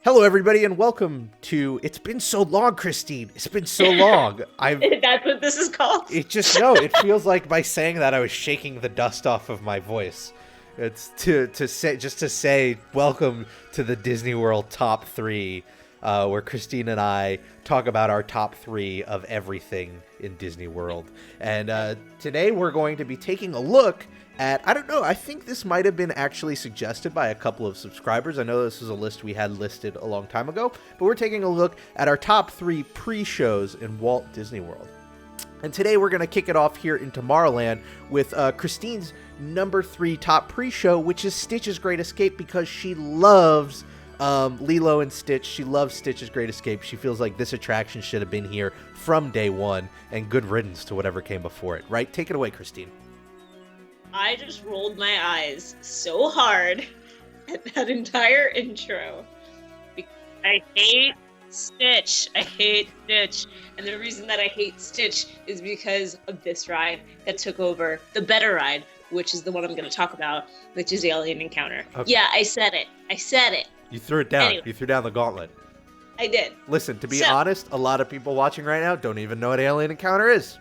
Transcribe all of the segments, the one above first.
Hello, everybody, and welcome to It's Been So Long, Christine. It's been so long. That's what this is called? It feels like by saying that I was shaking the dust off of my voice. It's to say welcome to the Disney World Top 3, where Christine and I talk about our top 3 of everything in Disney World. And today we're going to be taking a look at, I don't know, I think this might have been actually suggested by a couple of subscribers. I know this is a list we had listed a long time ago, but we're taking a look at our top 3 pre-shows in Walt Disney World. And today we're going to kick it off here in Tomorrowland with Christine's number 3 top pre-show, which is Stitch's Great Escape, because she loves Lilo and Stitch. She loves Stitch's Great Escape. She feels like this attraction should have been here from day one, and good riddance to whatever came before it, right? Take it away, Christine. I just rolled my eyes so hard at that entire intro. I hate Stitch. I hate Stitch. And the reason that I hate Stitch is because of this ride that took over the better ride, which is the one I'm going to talk about, which is Alien Encounter. Okay. Yeah, I said it. You threw it down. Anyway. You threw down the gauntlet. I did. Listen, to be honest, a lot of people watching right now don't even know what Alien Encounter is.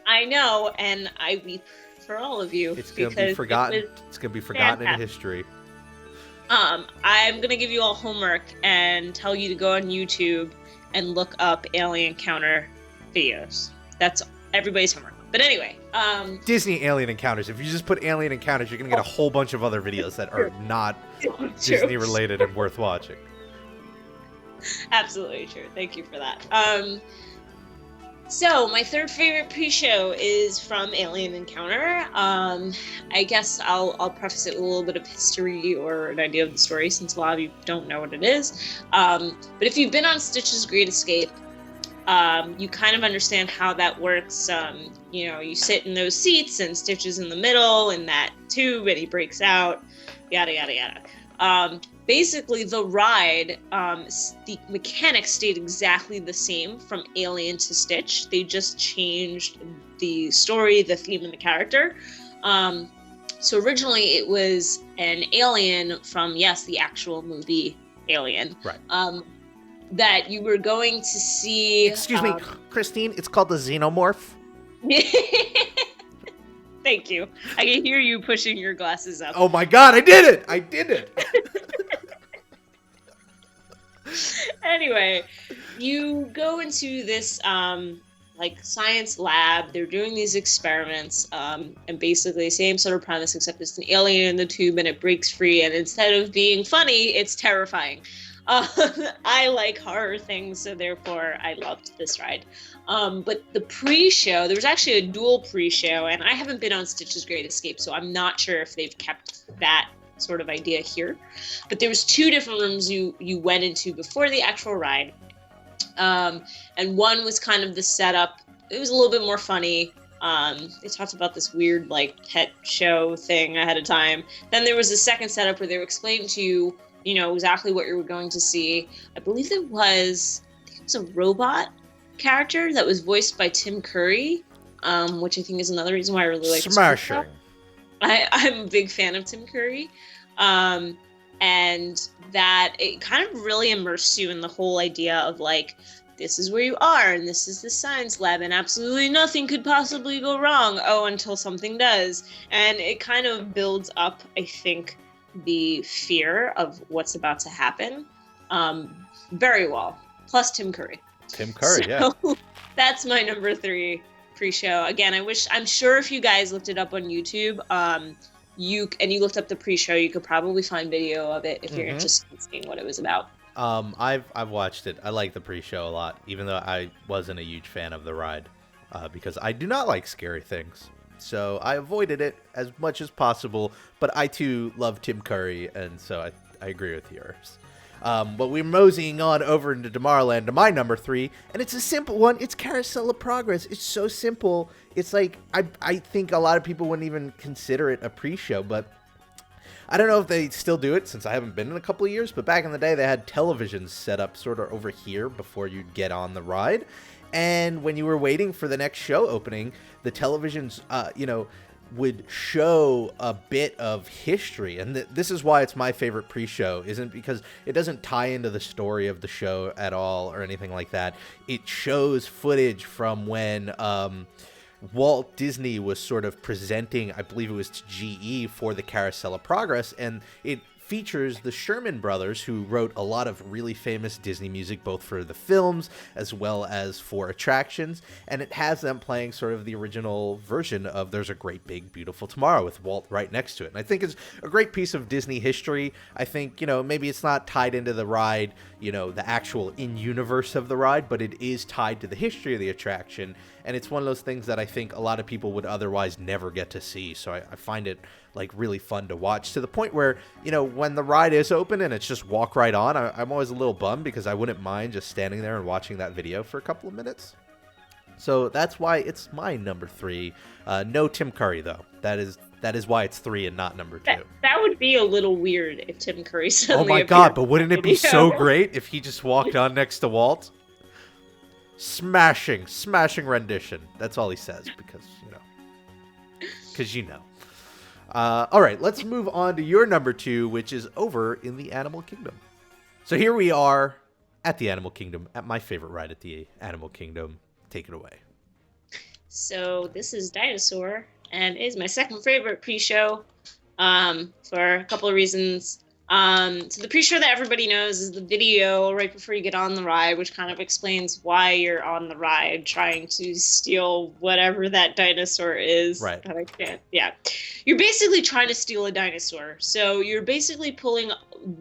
I know, and I weep for all of you. It's going to be forgotten. It's going to be forgotten in history. I'm going to give you all homework and tell you to go on YouTube and look up Alien Encounter videos. That's everybody's homework. But anyway, Disney Alien Encounters. If you just put Alien Encounters, you're going to get a whole bunch of other videos that are not Disney related and worth watching. Absolutely true. Thank you for that. So my third favorite pre-show is from Alien Encounter. I guess I'll preface it with a little bit of history or an idea of the story, since a lot of you don't know what it is. But if you've been on Stitch's Great Escape, you kind of understand how that works. You sit in those seats and Stitch is in the middle in that tube and he breaks out, yada, yada, yada. Basically, the ride, the mechanics stayed exactly the same from Alien to Stitch. They just changed the story, the theme, and the character. So originally it was an alien from, yes, the actual movie Alien. Right. That you were going to see... Excuse me, Christine, it's called the Xenomorph. Thank you. I can hear you pushing your glasses up. Oh my god, I did it! Anyway, you go into this science lab. They're doing these experiments, and basically same sort of premise, except it's an alien in the tube and it breaks free, and instead of being funny, it's terrifying. I like horror things, so therefore I loved this ride. But the pre-show, there was actually a dual pre-show, and I haven't been on Stitch's Great Escape, so I'm not sure if they've kept that sort of idea here. But there was 2 different rooms you went into before the actual ride. And one was kind of the setup. It was a little bit more funny. They talked about this weird pet show thing ahead of time. Then there was a second setup where they were explaining to you, exactly what you were going to see. I believe it was a robot character that was voiced by Tim Curry, which I think is another reason why I really like Smashing. I'm a big fan of Tim Curry. And that it kind of really immersed you in the whole idea of this is where you are and this is the science lab and absolutely nothing could possibly go wrong. Oh, until something does. And it kind of builds up, I think, the fear of what's about to happen very well. Plus Tim Curry. Yeah. That's my number 3 pre-show. Again, I'm sure if you guys looked it up on YouTube, you looked up the pre-show, you could probably find video of it if you're interested in seeing what it was about. I've watched it. I like the pre-show a lot, even though I wasn't a huge fan of the ride, because I do not like scary things. So I avoided it as much as possible, but I too love Tim Curry, and so I agree with yours. But we're moseying on over into Tomorrowland to my number 3, and it's a simple one. It's Carousel of Progress. It's so simple. It's like, I think a lot of people wouldn't even consider it a pre-show, but I don't know if they still do it since I haven't been in a couple of years, but back in the day they had televisions set up sort of over here before you'd get on the ride. And when you were waiting for the next show opening, the televisions, would show a bit of history. And this is why it's my favorite pre-show, isn't because it doesn't tie into the story of the show at all or anything like that. It shows footage from when Walt Disney was sort of presenting, I believe it was to GE, for the Carousel of Progress, and it features the Sherman Brothers, who wrote a lot of really famous Disney music, both for the films as well as for attractions, and it has them playing sort of the original version of There's a Great Big Beautiful Tomorrow with Walt right next to it. And I think it's a great piece of Disney history. I think, maybe it's not tied into the ride, the actual in-universe of the ride, but it is tied to the history of the attraction, and it's one of those things that I think a lot of people would otherwise never get to see. So I find it really fun to watch, to the point where, when the ride is open and it's just walk right on, I'm always a little bummed, because I wouldn't mind just standing there and watching that video for a couple of minutes. So that's why it's my number 3. No Tim Curry, though. That is why it's 3 and not number 2. That would be a little weird if Tim Curry suddenly Oh my God, but wouldn't it be so great if he just walked on next to Walt? Smashing rendition. That's all he says, because all right, let's move on to your number 2, which is over in the Animal Kingdom. So here we are at the Animal Kingdom, at my favorite ride at the Animal Kingdom. Take it away. So this is Dinosaur, and it is my second favorite pre-show for a couple of reasons. So the pre-show that everybody knows is the video right before you get on the ride, which kind of explains why you're on the ride trying to steal whatever that dinosaur is. Right. But I can't. Yeah. You're basically trying to steal a dinosaur. So you're basically pulling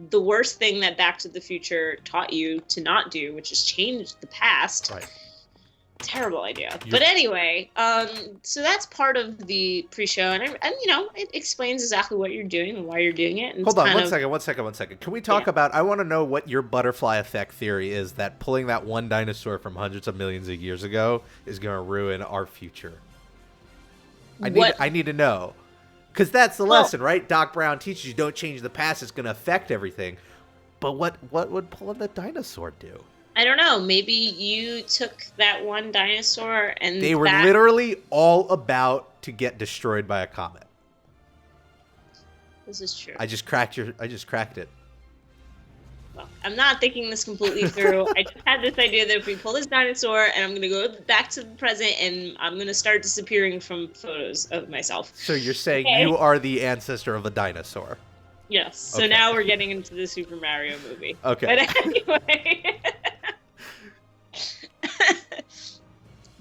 the worst thing that Back to the Future taught you to not do, which is change the past. Right. Terrible idea. But anyway, so that's part of the pre-show, and it explains exactly what you're doing and why you're doing it. And Hold on, one second. Can we talk about, I want to know what your butterfly effect theory is, that pulling that one dinosaur from hundreds of millions of years ago is going to ruin our future. I need to know. Because that's the lesson, right? Doc Brown teaches you, don't change the past, it's going to affect everything. But what would pulling the dinosaur do? I don't know. Maybe you took that one dinosaur and they were literally all about to get destroyed by a comet. This is true. I just cracked it. Well, I'm not thinking this completely through. I just had this idea that if we pull this dinosaur and I'm going to go back to the present and I'm going to start disappearing from photos of myself. So you're saying you are the ancestor of a dinosaur? Yes. So now we're getting into the Super Mario movie. Okay. But anyway.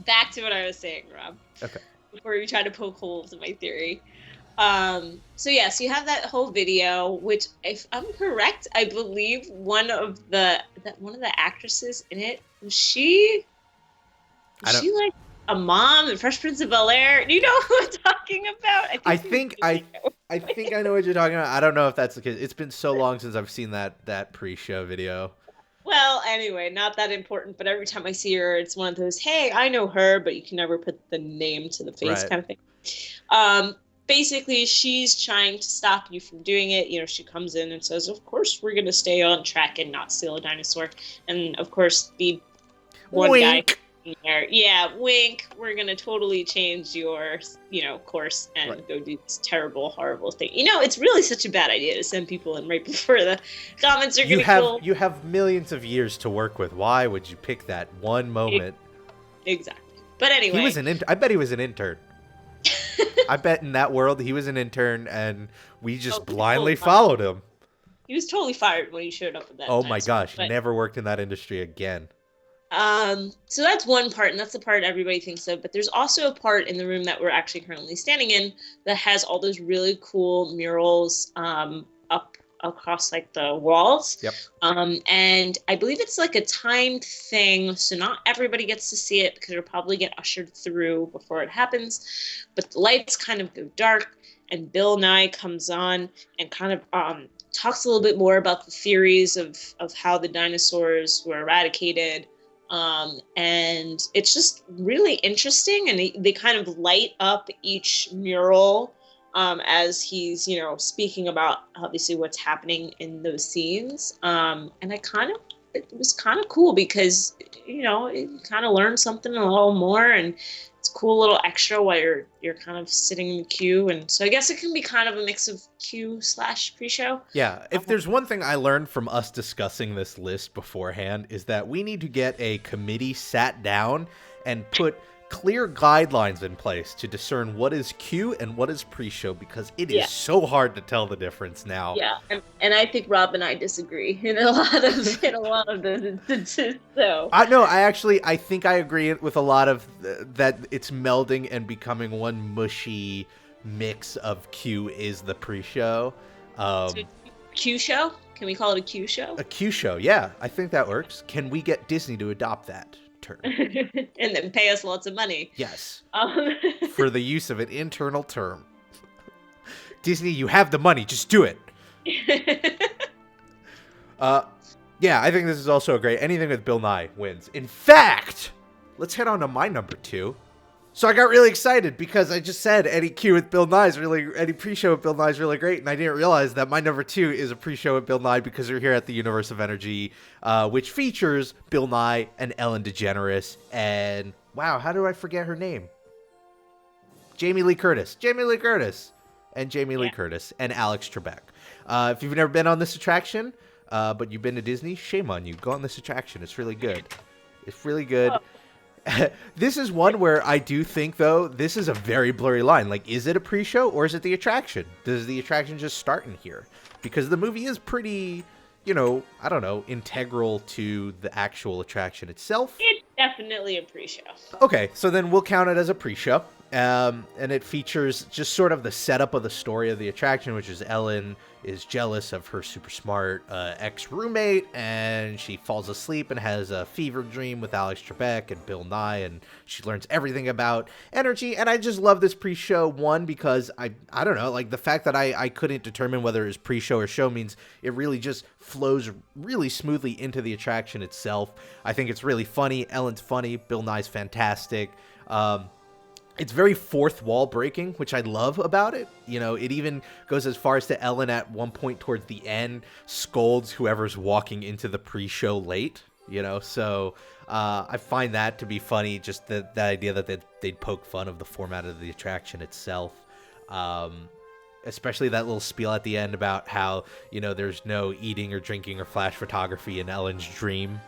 Back to what I was saying, Rob. Okay. Before you try to poke holes in my theory. So yes, you have that whole video, which, if I'm correct, I believe one of the actresses in it was she like a mom in Fresh Prince of Bel-Air? Do you know who I'm talking about? I think I know what you're talking about. I don't know if that's the case. It's been so long since I've seen that pre-show video. Well, anyway, not that important, but every time I see her, it's one of those, hey, I know her, but you can never put the name to the face kind of thing. Basically, she's trying to stop you from doing it. She comes in and says, of course, we're going to stay on track and not steal a dinosaur. And, of course, the one Wink. guy there, yeah, wink, we're going to totally change your, course and go do this terrible, horrible thing. It's really such a bad idea to send people in right before the comments are going to kill. You have millions of years to work with. Why would you pick that one moment? Exactly. But anyway. I bet he was an intern. I bet in that world he was an intern and we just blindly followed him. He was totally fired when he showed up at that Oh my gosh, he never worked in that industry again. So that's one part, and that's the part everybody thinks of. But there's also a part in the room that we're actually currently standing in that has all those really cool murals up across like the walls. Yep. And I believe it's like a timed thing, so not everybody gets to see it because it'll probably get ushered through before it happens. But the lights kind of go dark, and Bill Nye comes on and kind of talks a little bit more about the theories of how the dinosaurs were eradicated. And it's just really interesting, and they kind of light up each mural as he's, speaking about obviously what's happening in those scenes. And it was kind of cool because, you kind of learn something a little more, and it's cool little extra while you're kind of sitting in the queue. And so I guess it can be kind of a mix of queue/pre-show. Yeah, if there's one thing I learned from us discussing this list beforehand is that we need to get a committee sat down and put clear guidelines in place to discern what is queue and what is pre-show, because it is so hard to tell the difference now. Yeah, and I think Rob and I disagree in a lot of those instances. So I think I agree with a lot of that. It's melding and becoming one mushy mix of queue is the pre-show. So Q show? Can we call it a Q show? A Q show, yeah, I think that works. Can we get Disney to adopt that term? And then pay us lots of money. Yes. For the use of an internal term. Disney, you have the money, just do it. Yeah, I think this is also great. Anything with Bill Nye wins. In fact, let's head on to my number 2. So I got really excited because I just said any Q with Bill Nye is any pre-show with Bill Nye is really great, and I didn't realize that my number 2 is a pre-show with Bill Nye because we're here at the Universe of Energy, which features Bill Nye and Ellen DeGeneres, and wow, how do I forget her name? Jamie Lee Curtis, and Jamie Lee Curtis, and Alex Trebek. If you've never been on this attraction, but you've been to Disney, shame on you. Go on this attraction. It's really good. It's really good. This is one where I do think, though, this is a very blurry line. Like, is it a pre-show or is it the attraction? Does the attraction just start in here? Because the movie is pretty, I don't know, integral to the actual attraction itself. It's definitely a pre-show. Okay, so then we'll count it as a pre-show. And it features just sort of the setup of the story of the attraction, which is Ellen is jealous of her super smart ex-roommate, and she falls asleep and has a fever dream with Alex Trebek and Bill Nye, and she learns everything about energy. And I just love this pre-show, one, because I don't know, like the fact that I couldn't determine whether it was pre-show or show means it really just flows really smoothly into the attraction itself. I think it's really funny. Ellen's funny. Bill Nye's fantastic. It's very fourth wall breaking, which I love about it. It even goes as far as to Ellen at one point towards the end scolds whoever's walking into the pre-show late, So I find that to be funny, just the idea that they'd poke fun of the format of the attraction itself. Especially that little spiel at the end about how, there's no eating or drinking or flash photography in Ellen's dream.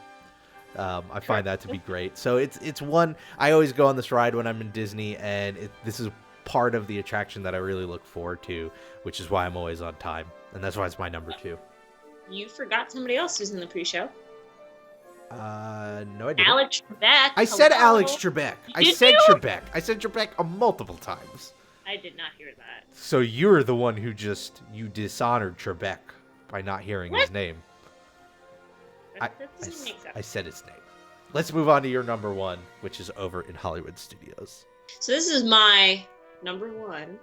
I find that to be great. So it's one I always go on this ride when I'm in Disney, and this is part of the attraction that I really look forward to, which is why I'm always on time, and that's why it's my number 2. You forgot somebody else who's in the pre-show. No, I didn't. Alex Trebek. I said Alex Trebek. I said you? Trebek. I said Trebek multiple times. I did not hear that. So you're the one who you dishonored Trebek by not hearing his name. That doesn't make sense. I said his name. Let's move on to your number 1, which is over in Hollywood Studios. So this is my number 1.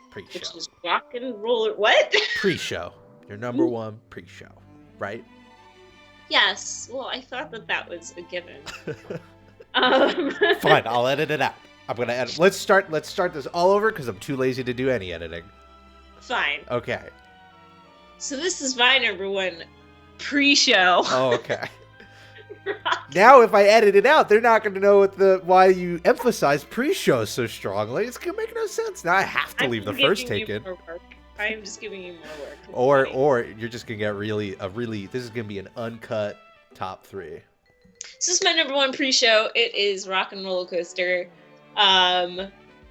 Pre-show. Which is Rock and Roller. What? Pre-show. Your number 1 pre-show, right? Yes. Well, I thought that was a given. Fine, I'll edit it out. I'm gonna edit. Let's start this all over because I'm too lazy to do any editing. Fine. Okay. So this is my number 1 pre-show. Oh, okay. Now, if I edit it out, they're not going to know why you emphasize pre-show so strongly. It's going to make no sense. Now I have to leave the first take in. I am just giving you more work. Or you're just going to get this is going to be an uncut top 3. This is my number 1 pre-show. It is Rock and Roller Coaster.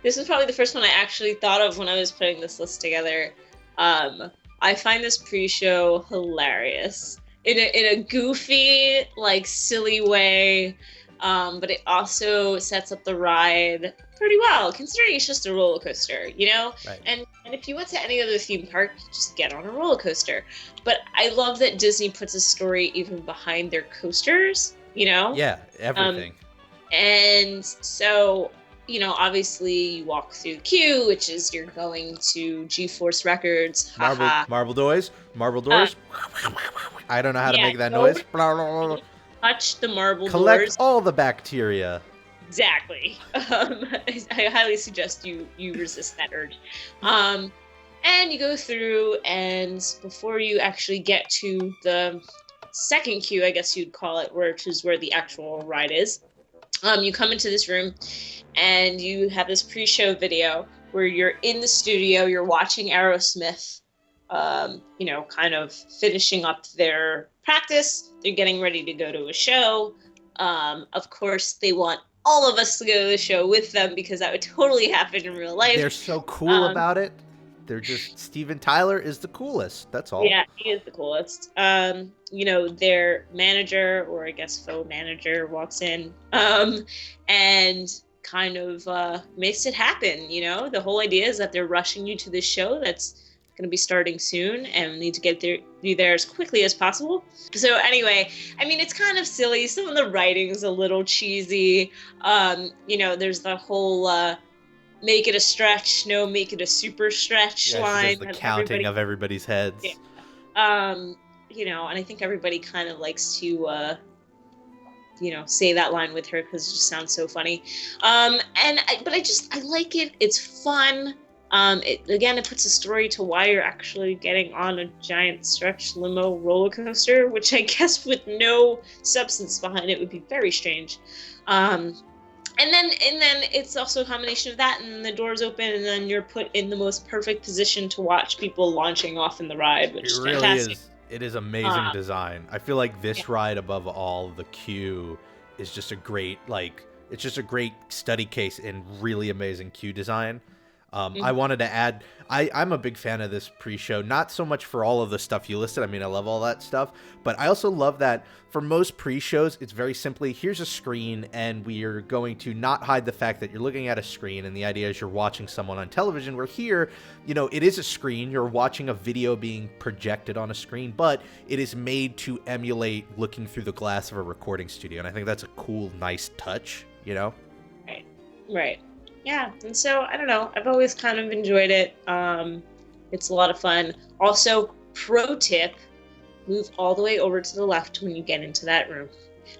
This was probably the first one I actually thought of when I was putting this list together. I find this pre-show hilarious in a goofy, like, silly way, but it also sets up the ride pretty well, considering it's just a roller coaster, Right. And if you went to any other theme park, just get on a roller coaster. But I love that Disney puts a story even behind their coasters, Yeah, everything. And so, obviously you walk through the queue, which is you're going to G-Force Records. Marble doors. I don't know how to make that noise. Touch the marble doors. Collect all the bacteria. Exactly. I highly suggest you resist that urge. And you go through, and before you actually get to the second queue, I guess you'd call it, which is where the actual ride is, You come into this room and you have this pre-show video where you're in the studio, you're watching Aerosmith, kind of finishing up their practice. They're getting ready to go to a show. Of course, they want all of us to go to the show with them because that would totally happen in real life. They're so cool about it. They're just, Steven Tyler is the coolest. That's all. Yeah, he is the coolest. Their manager, or I guess faux manager, walks in and kind of makes it happen. The whole idea is that they're rushing you to this show that's going to be starting soon and need to be there as quickly as possible. So anyway, I mean, it's kind of silly. Some of the writing is a little cheesy. There's the whole make it a stretch, no, make it a super stretch line. The counting of everybody's heads. Yeah. And I think everybody kind of likes to say that line with her because it just sounds so funny. I like it. It's fun. It puts a story to why you're actually getting on a giant stretch limo roller coaster, which I guess with no substance behind it would be very strange. And then it's also a combination of that, and the doors open, and then you're put in the most perfect position to watch people launching off in the ride, which is fantastic. It is amazing design. I feel like this ride above all, the queue, is just a great study case in really amazing queue design. I wanted to add, I'm a big fan of this pre-show, not so much for all of the stuff you listed. I mean, I love all that stuff, but I also love that for most pre-shows, it's very simply, here's a screen, and we are going to not hide the fact that you're looking at a screen, and the idea is you're watching someone on television, where here, it is a screen, you're watching a video being projected on a screen, but it is made to emulate looking through the glass of a recording studio, and I think that's a cool, nice touch, Right. Yeah, and so, I don't know, I've always kind of enjoyed it. It's a lot of fun. Also, pro tip, move all the way over to the left when you get into that room,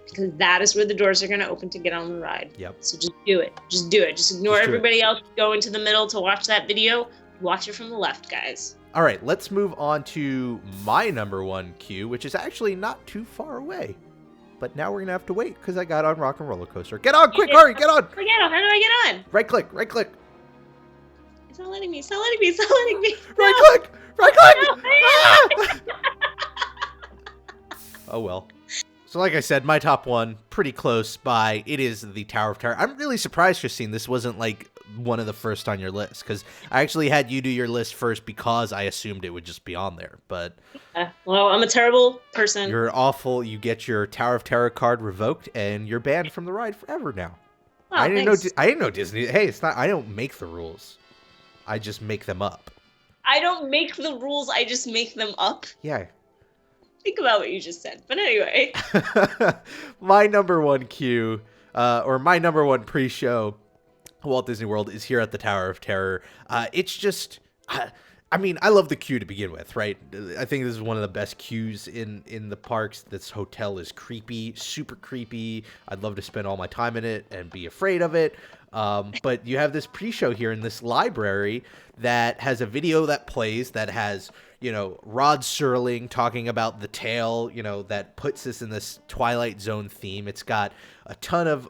because that is where the doors are going to open to get on the ride. Yep. So just do it. Just do it. Just ignore everybody else going to the middle to watch that video. Watch it from the left, guys. All right, let's move on to my number one queue, which is actually not too far away. But now we're going to have to wait because I got on Rock and Roller Coaster. Get on, quick, hurry, get on. How do I get on? Right click. It's not letting me. Right click. No, Ah! Oh, well. So like I said, my top one, pretty close by. It is the Tower of Terror. I'm really surprised, Christine, this wasn't like one of the first on your list, because I actually had you do your list first because I assumed it would just be on there. But well, I'm a terrible person. You're awful. You get your Tower of Terror card revoked, and you're banned from the ride forever now. Oh, I didn't know Disney. Hey, it's not. I don't make the rules. I just make them up. I don't make the rules. I just make them up. Yeah. Think about what you just said. But anyway, my number one queue, or my number one pre-show, Walt Disney World, is here at the Tower of Terror. It's just, I mean, I love the queue to begin with, right? I think this is one of the best queues in the parks. This hotel is creepy, super creepy. I'd love to spend all my time in it and be afraid of it. But you have this pre-show here in this library that has a video that plays that has, Rod Serling talking about the tale, that puts us in this Twilight Zone theme. It's got a ton of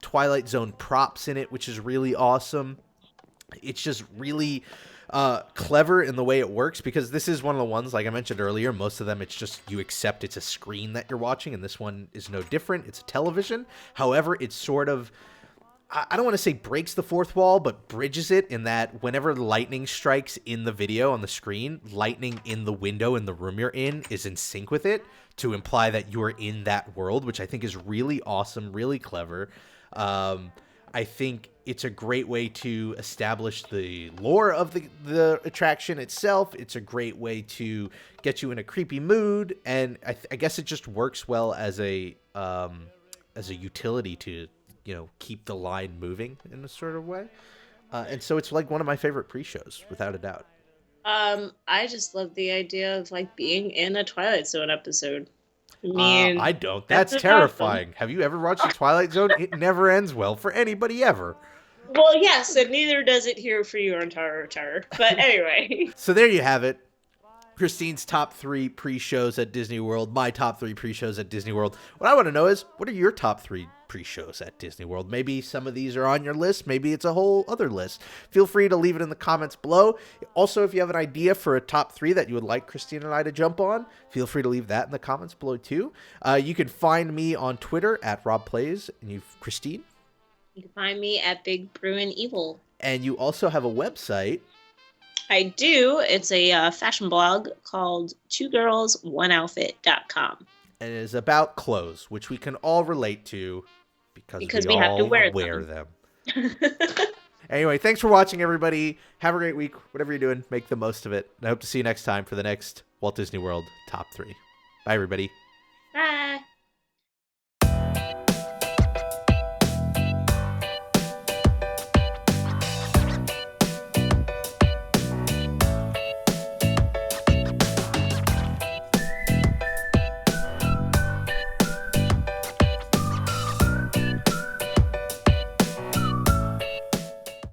Twilight Zone props in it, which is really awesome. It's just really clever in the way it works, because this is one of the ones, like I mentioned earlier, most of them it's just you accept it's a screen that you're watching, and this one is no different. It's a television. However, it's sort of, I don't want to say breaks the fourth wall, but bridges it, in that whenever lightning strikes in the video on the screen, lightning in the window in the room you're in is in sync with it to imply that you're in that world, which I think is really awesome, really clever. I think it's a great way to establish the lore of the attraction itself. It's a great way to get you in a creepy mood, and I guess it just works well as a utility to keep the line moving in a sort of way. And so it's like one of my favorite pre-shows, without a doubt. I just love the idea of like being in a Twilight Zone episode. I mean, I don't. That's terrifying. Awesome. Have you ever watched the Twilight Zone? It never ends well for anybody ever. Well, yes, and neither does it here for you on Tower of Terror. But anyway. So there you have it. Christine's top 3 pre-shows at Disney World, my top 3 pre-shows at Disney World. What I want to know is, what are your top 3 pre-shows at Disney World? Maybe some of these are on your list. Maybe it's a whole other list. Feel free to leave it in the comments below. Also, if you have an idea for a top 3 that you would like Christine and I to jump on, feel free to leave that in the comments below too. You can find me on Twitter at RobPlays. And Christine? You can find me at Big Bruin Evil. And you also have a website. I do. It's a fashion blog called twogirlsoneoutfit.com. And it is about clothes, which we can all relate to because we have all to wear them. Anyway, thanks for watching, everybody. Have a great week. Whatever you're doing, make the most of it. And I hope to see you next time for the next Walt Disney World Top 3. Bye, everybody. Bye.